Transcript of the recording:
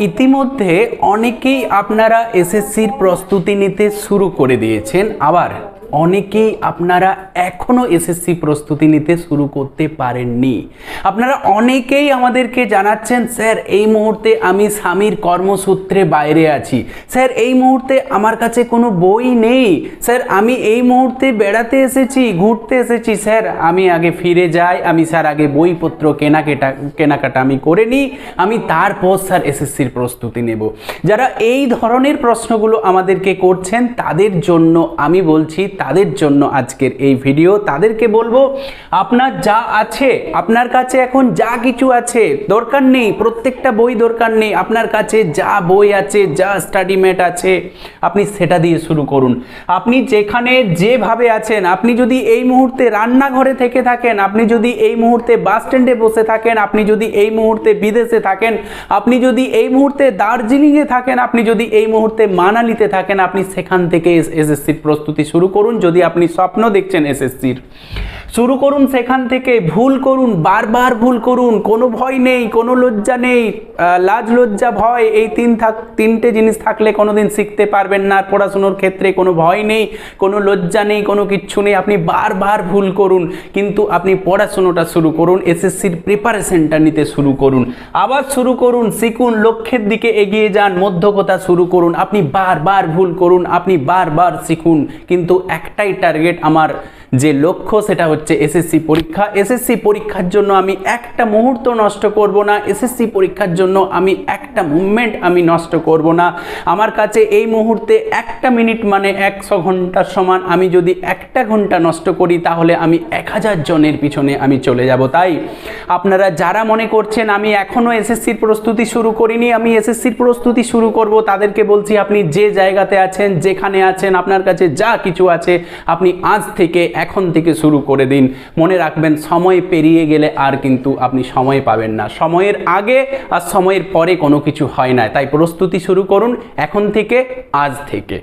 ইতিমধ্যে অনেকেই আপনারা এসএসসির প্রস্তুতি নিতে শুরু করে দিয়েছেন, আবার অনেকেই আপনারা এখনও এসএসসি প্রস্তুতি নিতে শুরু করতে পারেননি। আপনারা অনেকেই আমাদেরকে জানাচ্ছেন, স্যার এই মুহূর্তে আমি স্বামীর কর্মসূত্রে বাইরে আছি, স্যার এই মুহূর্তে আমার কাছে কোনো বই নেই, স্যার আমি এই মুহূর্তে বেড়াতে এসেছি, ঘুরতে এসেছি, স্যার আমি আগে ফিরে যাই, আমি স্যার আগে বইপত্র কেনাকাটা আমি করে নিই, আমি তারপর স্যার এসএসসির প্রস্তুতি নেব। যারা এই ধরনের প্রশ্নগুলো আমাদেরকে করছেন তাদের জন্য আমি বলছি, তাদের জন্য আজকের এই ভিডিও। তাদেরকে বলবো, আপনার যা আছে, আপনার কাছে এখন যা কিছু আছে, দরকার নেই প্রত্যেকটা বই, দরকার নেই, আপনার কাছে যা বই আছে, যা স্টাডি ম্যাট আছে, আপনি সেটা দিয়ে শুরু করুন। আপনি যেখানে যেভাবে আছেন, আপনি যদি এই মুহূর্তে রান্নাঘরে থেকে থাকেন, আপনি যদি এই মুহূর্তে বাস স্ট্যান্ডে বসে থাকেন, আপনি যদি এই মুহূর্তে বিদেশে থাকেন, আপনি যদি এই মুহূর্তে দার্জিলিংয়ে থাকেন, আপনি যদি এই মুহূর্তে মানালিতে থাকেন, আপনি সেখান থেকে এসএসসির প্রস্তুতি শুরু করুন। যদি আপনি স্বপ্ন দেখছেন এসএসসির, শুরু করুন সেখান থেকে। ভুল করুন, বারবার ভুল করুন, কোনো ভয় নেই, কোনো লজ্জা নেই। লাজ লজ্জা ভয় এই তিনটে জিনিস থাকলে কোনোদিন শিখতে পারবেন না। পড়াশুনোর ক্ষেত্রে কোনো ভয় নেই, কোনো লজ্জা নেই, কোনো কিচ্ছু নেই। আপনি বারবার ভুল করুন, কিন্তু আপনি পড়াশুনোটা শুরু করুন, এসএসসির প্রিপারেশনটা নিতে শুরু করুন, আবার শুরু করুন, শিখুন, লক্ষ্যের দিকে এগিয়ে যান, মধ্যকতা শুরু করুন। আপনি বারবার ভুল করুন, আপনি বারবার শিখুন, কিন্তু একটাই টার্গেট, আমার যে লক্ষ্য সেটা হচ্ছে এসএসসি পরীক্ষা। এসএসসি পরীক্ষার জন্য আমি একটা মুহূর্ত নষ্ট করব না, এসএসসি পরীক্ষার জন্য আমি একটা মুভমেন্ট আমি নষ্ট করব না। আমার কাছে এই মুহূর্তে একটা মিনিট মানে 100 ঘন্টার সমান। আমি যদি একটা ঘন্টা নষ্ট করি তাহলে আমি 1000 জনের পিছনে আমি চলে যাব। তাই আপনারা যারা মনে করছেন আমি এখনও এসএসসির প্রস্তুতি শুরু করিনি, আমি এসএসসির প্রস্তুতি শুরু করব, তাদেরকে বলছি, আপনি যে জায়গাতে আছেন, যেখানে আছেন, আপনার কাছে যা কিছু আছে, আপনি আজ থেকে, এখন থেকে শুরু করে দিন। মনে রাখবেন, সময় পেরিয়ে গেলে আর কিন্তু আপনি সময় পাবেন না। সময়ের আগে আর সময়ের পরে কোনো কিছু হয় না। তাই প্রস্তুতি শুরু করুন এখন থেকে, আজ থেকে।